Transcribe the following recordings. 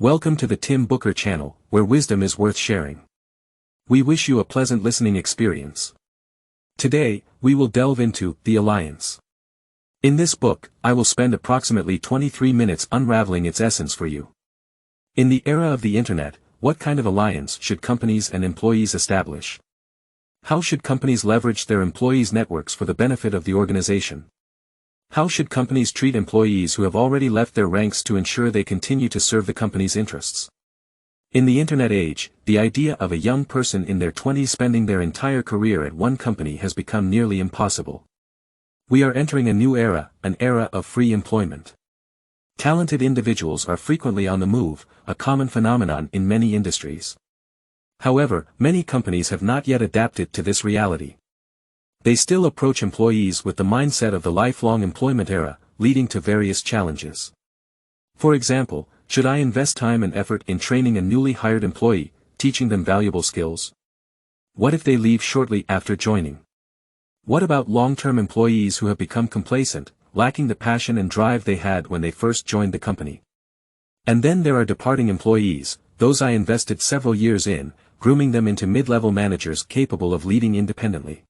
Welcome to the Tim Booker channel, where wisdom is worth sharing. We wish you a pleasant listening experience. Today, we will delve into The Alliance. In this book, I will spend approximately 23 minutes unraveling its essence for you. In the era of the internet, what kind of alliance should companies and employees establish? How should companies leverage their employees' networks for the benefit of the organization? How should companies treat employees who have already left their ranks to ensure they continue to serve the company's interests? In the internet age, the idea of a young person in their 20s spending their entire career at one company has become nearly impossible. We are entering a new era, an era of free employment. Talented individuals are frequently on the move, a common phenomenon in many industries. However, many companies have not yet adapted to this reality. They still approach employees with the mindset of the lifelong employment era, leading to various challenges. For example, should I invest time and effort in training a newly hired employee, teaching them valuable skills? What if they leave shortly after joining? What about long-term employees who have become complacent, lacking the passion and drive they had when they first joined the company? And then there are departing employees, those I invested several years in, grooming them into mid-level managers capable of leading independently.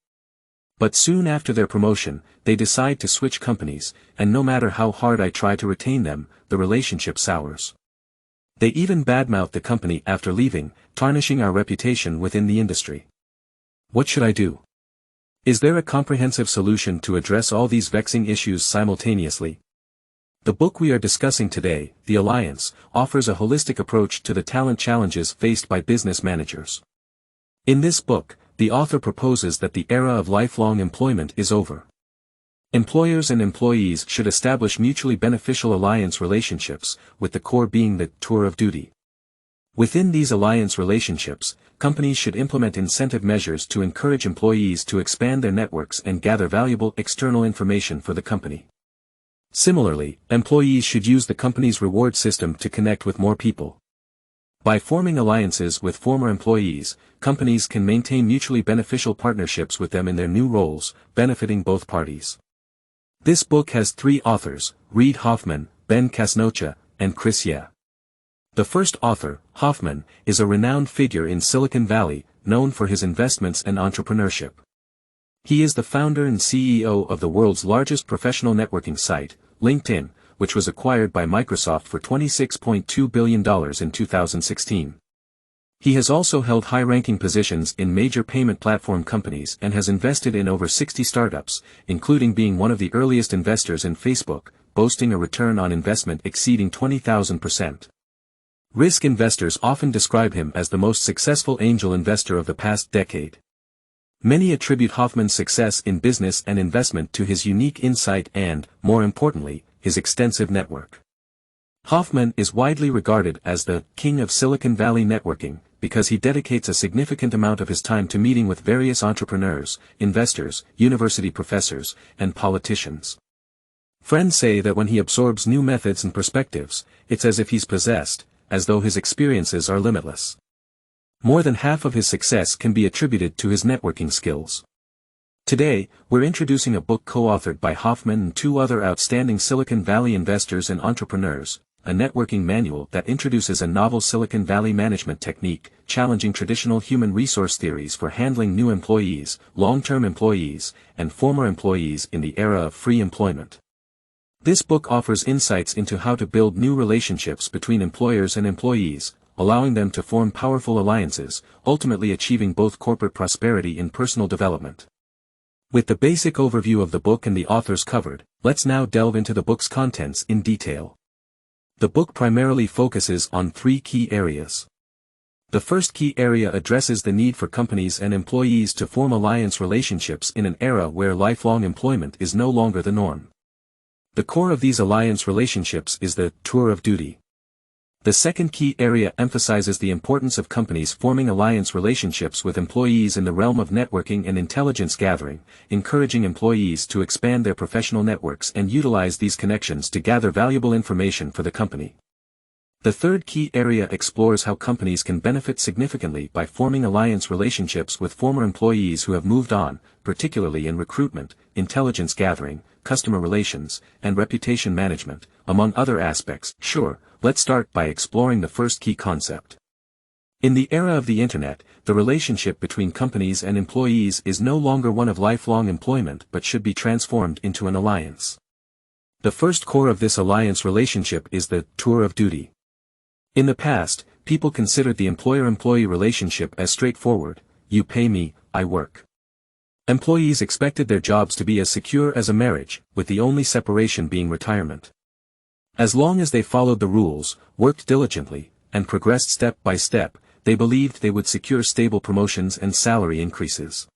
But soon after their promotion, they decide to switch companies, and no matter how hard I try to retain them, the relationship sours. They even badmouth the company after leaving, tarnishing our reputation within the industry. What should I do? Is there a comprehensive solution to address all these vexing issues simultaneously? The book we are discussing today, The Alliance, offers a holistic approach to the talent challenges faced by business managers. In this book, the author proposes that the era of lifelong employment is over. Employers and employees should establish mutually beneficial alliance relationships, with the core being the tour of duty. Within these alliance relationships, companies should implement incentive measures to encourage employees to expand their networks and gather valuable external information for the company. Similarly, employees should use the company's reward system to connect with more people. By forming alliances with former employees, companies can maintain mutually beneficial partnerships with them in their new roles, benefiting both parties. This book has 3 authors, Reid Hoffman, Ben Casnocha, and Chris Ye. The first author, Hoffman, is a renowned figure in Silicon Valley, known for his investments and entrepreneurship. He is the founder and CEO of the world's largest professional networking site, LinkedIn, which was acquired by Microsoft for $26.2 billion in 2016. He has also held high-ranking positions in major payment platform companies and has invested in over 60 startups, including being one of the earliest investors in Facebook, boasting a return on investment exceeding 20,000%. Risk investors often describe him as the most successful angel investor of the past decade. Many attribute Hoffman's success in business and investment to his unique insight and, more importantly, his extensive network. Hoffman is widely regarded as the king of Silicon Valley networking, because he dedicates a significant amount of his time to meeting with various entrepreneurs, investors, university professors, and politicians. Friends say that when he absorbs new methods and perspectives, it's as if he's possessed, as though his experiences are limitless. More than half of his success can be attributed to his networking skills. Today, we're introducing a book co-authored by Hoffman and 2 other outstanding Silicon Valley investors and entrepreneurs, a networking manual that introduces a novel Silicon Valley management technique, challenging traditional human resource theories for handling new employees, long-term employees, and former employees in the era of free employment. This book offers insights into how to build new relationships between employers and employees, allowing them to form powerful alliances, ultimately achieving both corporate prosperity and personal development. With the basic overview of the book and the authors covered, let's now delve into the book's contents in detail. The book primarily focuses on 3 key areas. The first key area addresses the need for companies and employees to form alliance relationships in an era where lifelong employment is no longer the norm. The core of these alliance relationships is the tour of duty. The second key area emphasizes the importance of companies forming alliance relationships with employees in the realm of networking and intelligence gathering, encouraging employees to expand their professional networks and utilize these connections to gather valuable information for the company. The third key area explores how companies can benefit significantly by forming alliance relationships with former employees who have moved on, particularly in recruitment, intelligence gathering, customer relations, and reputation management, among other aspects. Sure, let's start by exploring the first key concept. In the era of the internet, the relationship between companies and employees is no longer one of lifelong employment but should be transformed into an alliance. The first core of this alliance relationship is the tour of duty. In the past, people considered the employer-employee relationship as straightforward: you pay me, I work. Employees expected their jobs to be as secure as a marriage, with the only separation being retirement. As long as they followed the rules, worked diligently, and progressed step by step, they believed they would secure stable promotions and salary increases.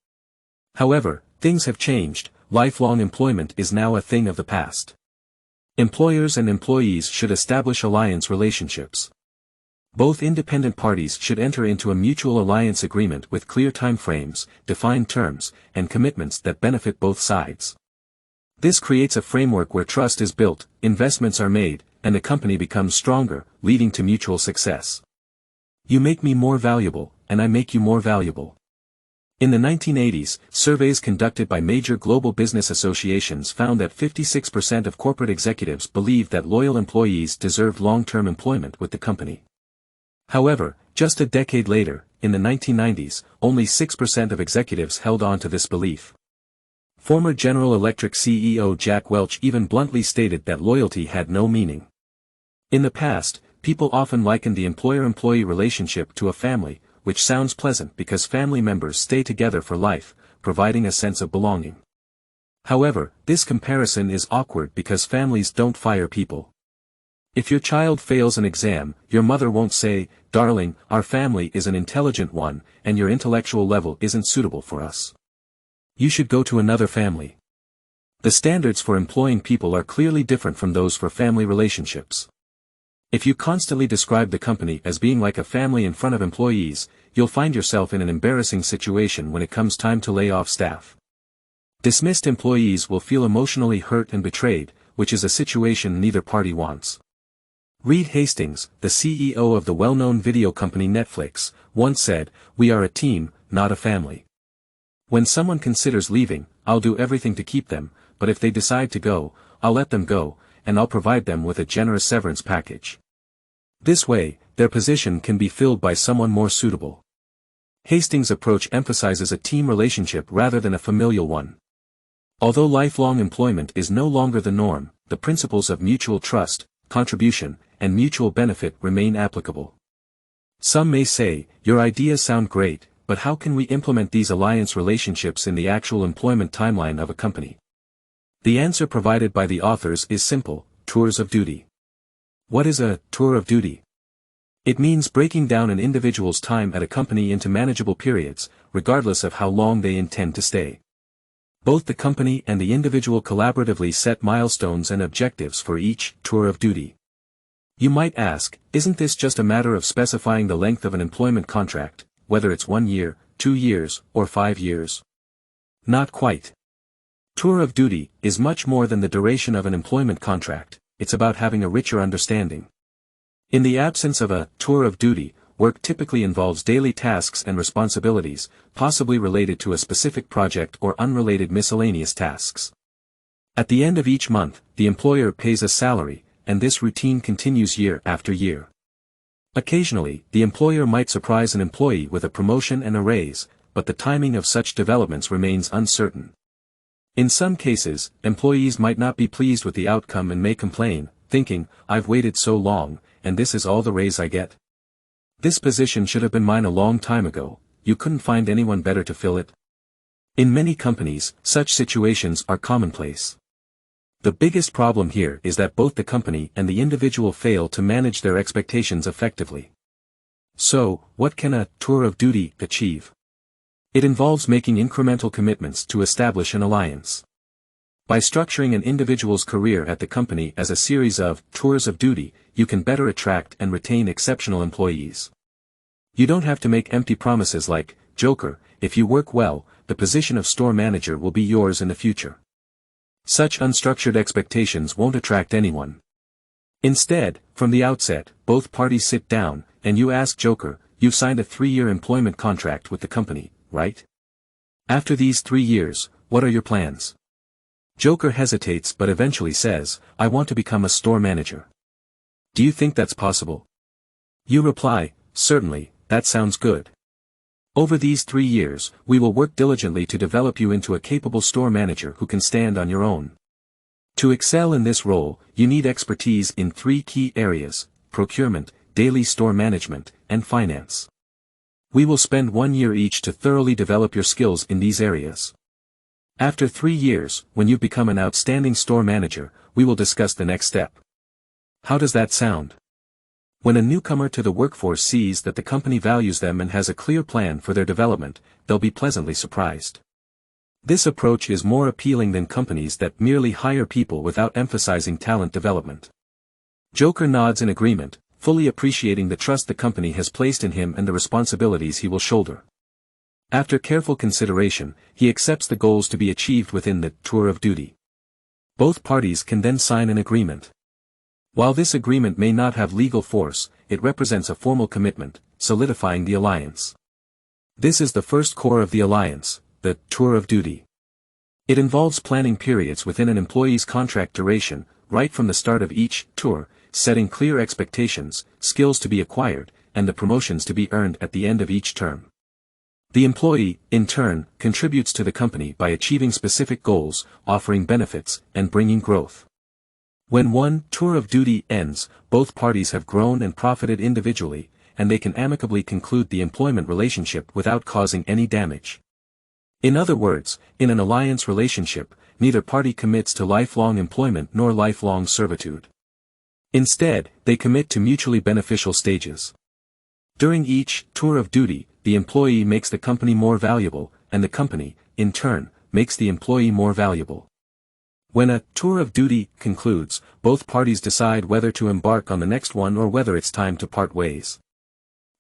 However, things have changed. Lifelong employment is now a thing of the past. Employers and employees should establish alliance relationships. Both independent parties should enter into a mutual alliance agreement with clear time frames, defined terms, and commitments that benefit both sides. This creates a framework where trust is built, investments are made, and the company becomes stronger, leading to mutual success. You make me more valuable, and I make you more valuable. In the 1980s, surveys conducted by major global business associations found that 56% of corporate executives believed that loyal employees deserved long-term employment with the company. However, just a decade later, in the 1990s, only 6% of executives held on to this belief. Former General Electric CEO Jack Welch even bluntly stated that loyalty had no meaning. In the past, people often likened the employer-employee relationship to a family, which sounds pleasant because family members stay together for life, providing a sense of belonging. However, this comparison is awkward because families don't fire people. If your child fails an exam, your mother won't say, "Darling, our family is an intelligent one, and your intellectual level isn't suitable for us. You should go to another family." The standards for employing people are clearly different from those for family relationships. If you constantly describe the company as being like a family in front of employees, you'll find yourself in an embarrassing situation when it comes time to lay off staff. Dismissed employees will feel emotionally hurt and betrayed, which is a situation neither party wants. Reed Hastings, the CEO of the well-known video company Netflix, once said, "We are a team, not a family. When someone considers leaving, I'll do everything to keep them, but if they decide to go, I'll let them go, and I'll provide them with a generous severance package. This way, their position can be filled by someone more suitable." Hastings' approach emphasizes a team relationship rather than a familial one. Although lifelong employment is no longer the norm, the principles of mutual trust, contribution, and mutual benefit remain applicable. Some may say, "Your ideas sound great, but how can we implement these alliance relationships in the actual employment timeline of a company?" The answer provided by the authors is simple: tours of duty. What is a tour of duty? It means breaking down an individual's time at a company into manageable periods, regardless of how long they intend to stay. Both the company and the individual collaboratively set milestones and objectives for each tour of duty. You might ask, isn't this just a matter of specifying the length of an employment contract, whether it's 1 year, 2 years, or 5 years? Not quite. Tour of duty is much more than the duration of an employment contract. It's about having a richer understanding. In the absence of a tour of duty, work typically involves daily tasks and responsibilities, possibly related to a specific project or unrelated miscellaneous tasks. At the end of each month, the employer pays a salary, and this routine continues year after year. Occasionally, the employer might surprise an employee with a promotion and a raise, but the timing of such developments remains uncertain. In some cases, employees might not be pleased with the outcome and may complain, thinking, "I've waited so long, and this is all the raise I get. This position should have been mine a long time ago, you couldn't find anyone better to fill it." In many companies, such situations are commonplace. The biggest problem here is that both the company and the individual fail to manage their expectations effectively. So, what can a tour of duty achieve? It involves making incremental commitments to establish an alliance. By structuring an individual's career at the company as a series of tours of duty, you can better attract and retain exceptional employees. You don't have to make empty promises like, "Joker, if you work well, the position of store manager will be yours in the future." Such unstructured expectations won't attract anyone. Instead, from the outset, both parties sit down, and you ask Joker, "You've signed a 3-year employment contract with the company, right? After these 3 years, what are your plans?" Joker hesitates but eventually says, "I want to become a store manager." Do you think that's possible? You reply, certainly, that sounds good. Over these 3 years, we will work diligently to develop you into a capable store manager who can stand on your own. To excel in this role, you need expertise in 3 key areas: procurement, daily store management, and finance. We will spend 1 year each to thoroughly develop your skills in these areas. After 3 years, when you become an outstanding store manager, we will discuss the next step. How does that sound? When a newcomer to the workforce sees that the company values them and has a clear plan for their development, they'll be pleasantly surprised. This approach is more appealing than companies that merely hire people without emphasizing talent development. Joker nods in agreement, fully appreciating the trust the company has placed in him and the responsibilities he will shoulder. After careful consideration, he accepts the goals to be achieved within the tour of duty. Both parties can then sign an agreement. While this agreement may not have legal force, it represents a formal commitment, solidifying the alliance. This is the first core of the alliance, the tour of duty. It involves planning periods within an employee's contract duration, right from the start of each tour, setting clear expectations, skills to be acquired, and the promotions to be earned at the end of each term. The employee, in turn, contributes to the company by achieving specific goals, offering benefits, and bringing growth. When one tour of duty ends, both parties have grown and profited individually, and they can amicably conclude the employment relationship without causing any damage. In other words, in an alliance relationship, neither party commits to lifelong employment nor lifelong servitude. Instead, they commit to mutually beneficial stages. During each tour of duty, the employee makes the company more valuable, and the company, in turn, makes the employee more valuable. When a tour of duty concludes, both parties decide whether to embark on the next one or whether it's time to part ways.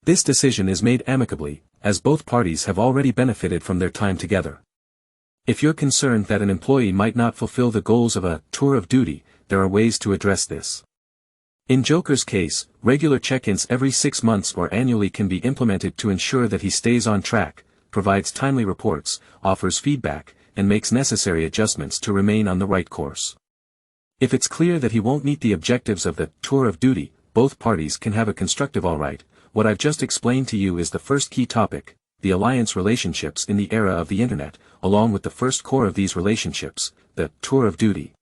This decision is made amicably, as both parties have already benefited from their time together. If you're concerned that an employee might not fulfill the goals of a tour of duty, there are ways to address this. In Joker's case, regular check-ins every 6 months or annually can be implemented to ensure that he stays on track, provides timely reports, offers feedback, and makes necessary adjustments to remain on the right course. If it's clear that he won't meet the objectives of the tour of duty, both parties can have a constructive alright. What I've just explained to you is the first key topic, the alliance relationships in the era of the internet, along with the first core of these relationships, the tour of duty.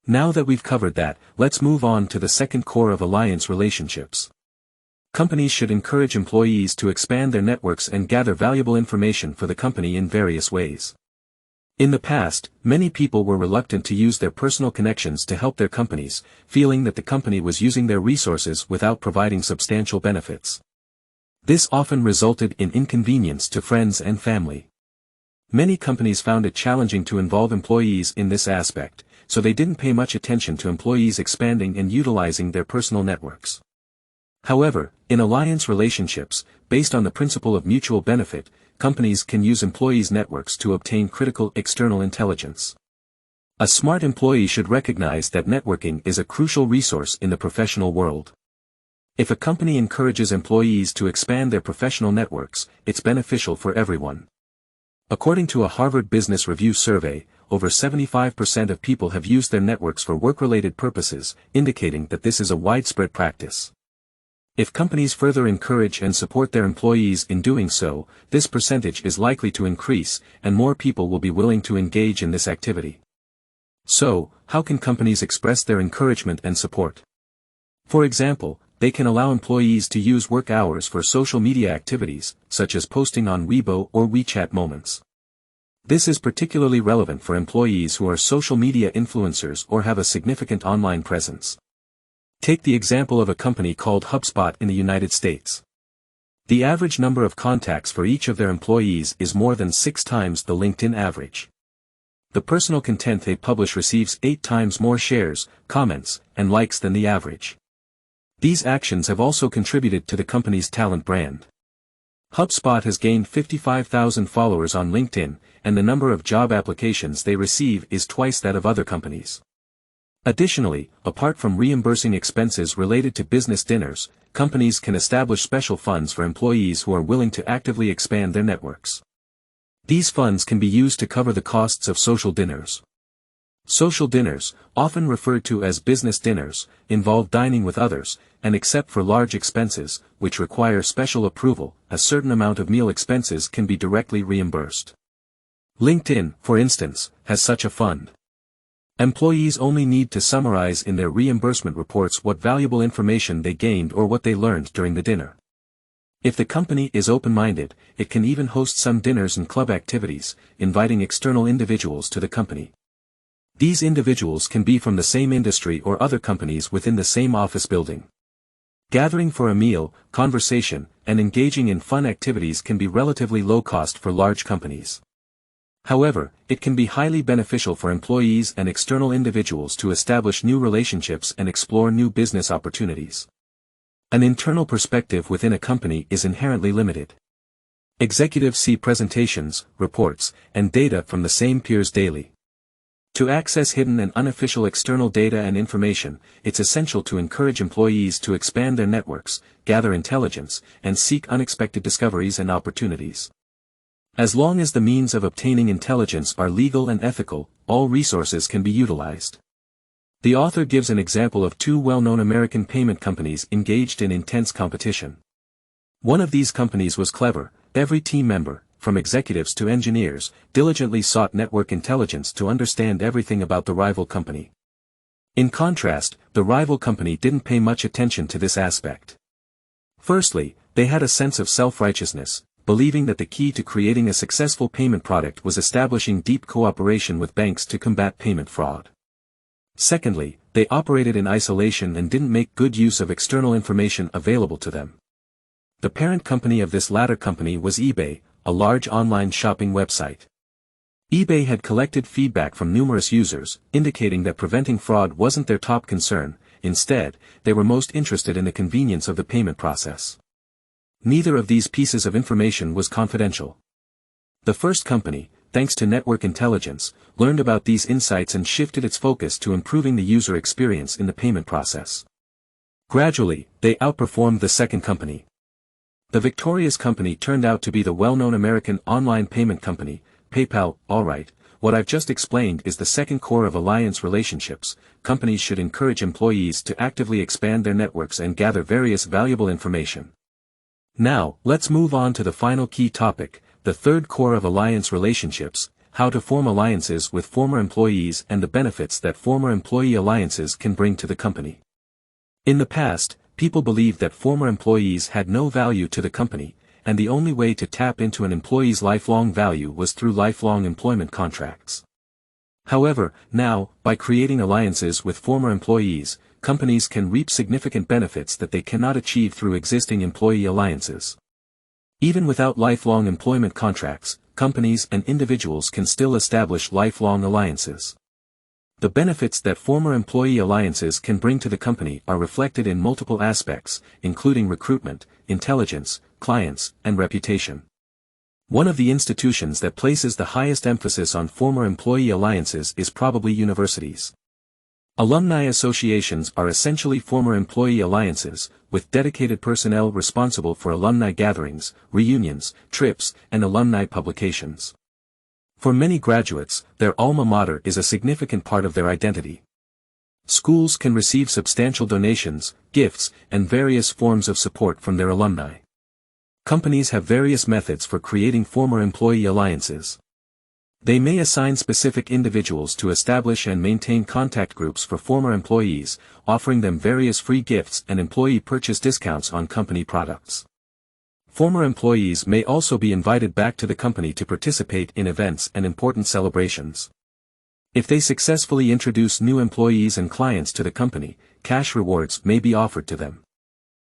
Now that we've covered that, let's move on to the second core of alliance relationships. Companies should encourage employees to expand their networks and gather valuable information for the company in various ways. In the past, many people were reluctant to use their personal connections to help their companies, feeling that the company was using their resources without providing substantial benefits. This often resulted in inconvenience to friends and family. Many companies found it challenging to involve employees in this aspect, so they didn't pay much attention to employees expanding and utilizing their personal networks. However, in alliance relationships, based on the principle of mutual benefit, companies can use employees' networks to obtain critical external intelligence. A smart employee should recognize that networking is a crucial resource in the professional world. If a company encourages employees to expand their professional networks, it's beneficial for everyone. According to a Harvard Business Review survey, over 75% of people have used their networks for work-related purposes, indicating that this is a widespread practice. If companies further encourage and support their employees in doing so, this percentage is likely to increase, and more people will be willing to engage in this activity. So, how can companies express their encouragement and support? For example, they can allow employees to use work hours for social media activities, such as posting on Weibo or WeChat Moments. This is particularly relevant for employees who are social media influencers or have a significant online presence. Take the example of a company called HubSpot in the United States. The average number of contacts for each of their employees is more than 6 times the LinkedIn average. The personal content they publish receives 8 times more shares, comments, and likes than the average. These actions have also contributed to the company's talent brand. HubSpot has gained 55,000 followers on LinkedIn, and the number of job applications they receive is twice that of other companies. Additionally, apart from reimbursing expenses related to business dinners, companies can establish special funds for employees who are willing to actively expand their networks. These funds can be used to cover the costs of social dinners. Social dinners, often referred to as business dinners, involve dining with others, and except for large expenses, which require special approval, a certain amount of meal expenses can be directly reimbursed. LinkedIn, for instance, has such a fund. Employees only need to summarize in their reimbursement reports what valuable information they gained or what they learned during the dinner. If the company is open-minded, it can even host some dinners and club activities, inviting external individuals to the company. These individuals can be from the same industry or other companies within the same office building. Gathering for a meal, conversation, and engaging in fun activities can be relatively low cost for large companies. However, it can be highly beneficial for employees and external individuals to establish new relationships and explore new business opportunities. An internal perspective within a company is inherently limited. Executives see presentations, reports, and data from the same peers daily. To access hidden and unofficial external data and information, it's essential to encourage employees to expand their networks, gather intelligence, and seek unexpected discoveries and opportunities. As long as the means of obtaining intelligence are legal and ethical, all resources can be utilized. The author gives an example of two well-known American payment companies engaged in intense competition. One of these companies was clever. Every team member, from executives to engineers, diligently sought network intelligence to understand everything about the rival company. In contrast, the rival company didn't pay much attention to this aspect. Firstly, they had a sense of self-righteousness, believing that the key to creating a successful payment product was establishing deep cooperation with banks to combat payment fraud. Secondly, they operated in isolation and didn't make good use of external information available to them. The parent company of this latter company was eBay, a large online shopping website. eBay had collected feedback from numerous users, indicating that preventing fraud wasn't their top concern. Instead, they were most interested in the convenience of the payment process. Neither of these pieces of information was confidential. The first company, thanks to network intelligence, learned about these insights and shifted its focus to improving the user experience in the payment process. Gradually, they outperformed the second company. The victorious company turned out to be the well-known American online payment company, PayPal. Alright, what I've just explained is the second core of alliance relationships. Companies should encourage employees to actively expand their networks and gather various valuable information. Now, let's move on to the final key topic, the third core of alliance relationships, how to form alliances with former employees and the benefits that former employee alliances can bring to the company. In the past, people believed that former employees had no value to the company, and the only way to tap into an employee's lifelong value was through lifelong employment contracts. However, now, by creating alliances with former employees, companies can reap significant benefits that they cannot achieve through existing employee alliances. Even without lifelong employment contracts, companies and individuals can still establish lifelong alliances. The benefits that former employee alliances can bring to the company are reflected in multiple aspects, including recruitment, intelligence, clients, and reputation. One of the institutions that places the highest emphasis on former employee alliances is probably universities. Alumni associations are essentially former employee alliances, with dedicated personnel responsible for alumni gatherings, reunions, trips, and alumni publications. For many graduates, their alma mater is a significant part of their identity. Schools can receive substantial donations, gifts, and various forms of support from their alumni. Companies have various methods for creating former employee alliances. They may assign specific individuals to establish and maintain contact groups for former employees, offering them various free gifts and employee purchase discounts on company products. Former employees may also be invited back to the company to participate in events and important celebrations. If they successfully introduce new employees and clients to the company, cash rewards may be offered to them.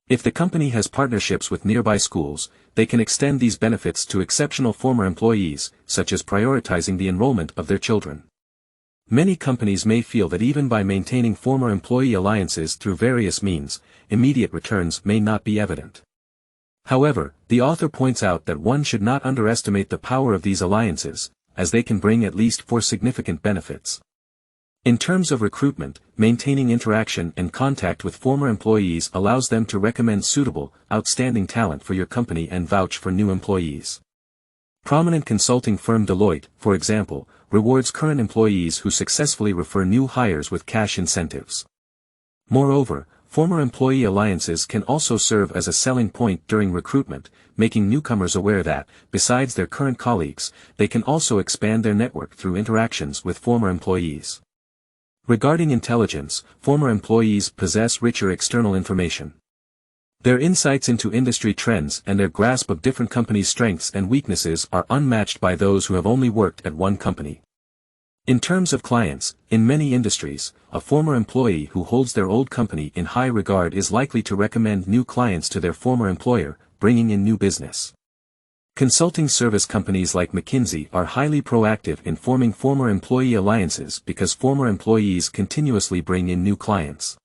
If the company has partnerships with nearby schools, they can extend these benefits to exceptional former employees, such as prioritizing the enrollment of their children. Many companies may feel that even by maintaining former employee alliances through various means, immediate returns may not be evident. However, the author points out that one should not underestimate the power of these alliances, as they can bring at least four significant benefits. In terms of recruitment, maintaining interaction and contact with former employees allows them to recommend suitable, outstanding talent for your company and vouch for new employees. Prominent consulting firm Deloitte, for example, rewards current employees who successfully refer new hires with cash incentives. Moreover, former employee alliances can also serve as a selling point during recruitment, making newcomers aware that, besides their current colleagues, they can also expand their network through interactions with former employees. Regarding intelligence, former employees possess richer external information. Their insights into industry trends and their grasp of different companies' strengths and weaknesses are unmatched by those who have only worked at one company. In terms of clients, in many industries, a former employee who holds their old company in high regard is likely to recommend new clients to their former employer, bringing in new business. Consulting service companies like McKinsey are highly proactive in forming former employee alliances because former employees continuously bring in new clients.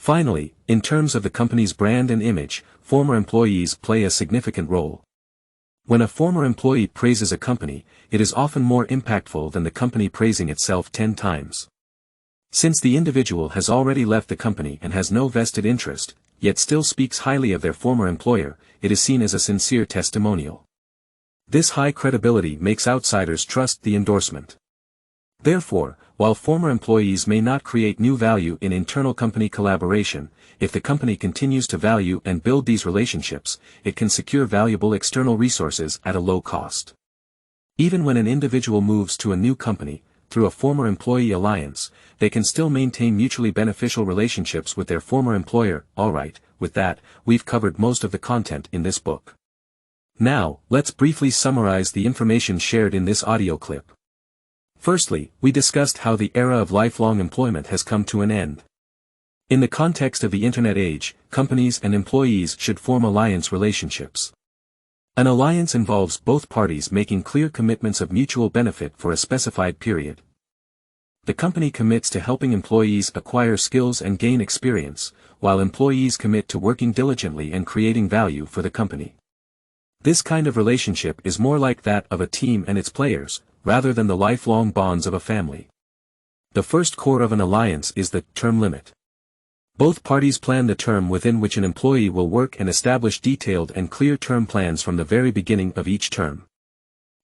Finally, in terms of the company's brand and image, former employees play a significant role. When a former employee praises a company, it is often more impactful than the company praising itself 10 times. Since the individual has already left the company and has no vested interest, yet still speaks highly of their former employer, it is seen as a sincere testimonial. This high credibility makes outsiders trust the endorsement. Therefore, while former employees may not create new value in internal company collaboration, if the company continues to value and build these relationships, it can secure valuable external resources at a low cost. Even when an individual moves to a new company, through a former employee alliance, they can still maintain mutually beneficial relationships with their former employer. Alright, with that, we've covered most of the content in this book. Now, let's briefly summarize the information shared in this audio clip. Firstly, we discussed how the era of lifelong employment has come to an end. In the context of the Internet age, companies and employees should form alliance relationships. An alliance involves both parties making clear commitments of mutual benefit for a specified period. The company commits to helping employees acquire skills and gain experience, while employees commit to working diligently and creating value for the company. This kind of relationship is more like that of a team and its players, rather than the lifelong bonds of a family. The first core of an alliance is the term limit. Both parties plan the term within which an employee will work and establish detailed and clear term plans from the very beginning of each term.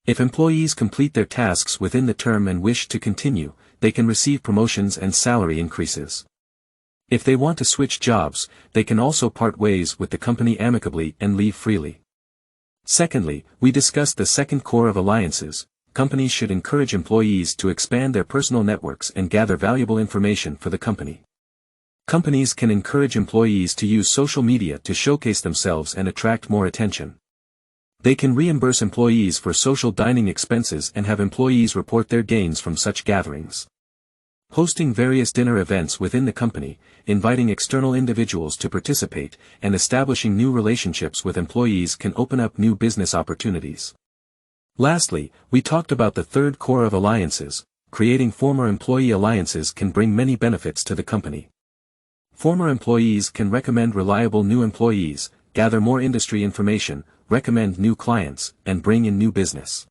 If employees complete their tasks within the term and wish to continue, they can receive promotions and salary increases. If they want to switch jobs, they can also part ways with the company amicably and leave freely. Secondly, we discussed the second core of alliances. Companies should encourage employees to expand their personal networks and gather valuable information for the company. Companies can encourage employees to use social media to showcase themselves and attract more attention. They can reimburse employees for social dining expenses and have employees report their gains from such gatherings. Hosting various dinner events within the company, inviting external individuals to participate, and establishing new relationships with employees can open up new business opportunities. Lastly, we talked about the third core of alliances. Creating former employee alliances can bring many benefits to the company. Former employees can recommend reliable new employees, gather more industry information, recommend new clients, and bring in new business.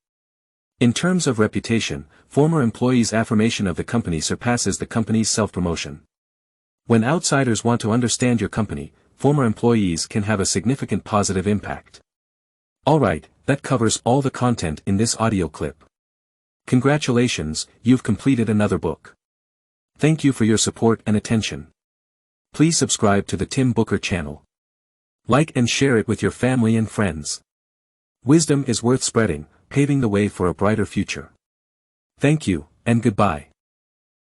In terms of reputation, former employees' affirmation of the company surpasses the company's self-promotion. When outsiders want to understand your company, former employees can have a significant positive impact. Alright, that covers all the content in this audio clip. Congratulations, you've completed another book. Thank you for your support and attention. Please subscribe to the Tim Booker channel. Like and share it with your family and friends. Wisdom is worth spreading, paving the way for a brighter future. Thank you, and goodbye.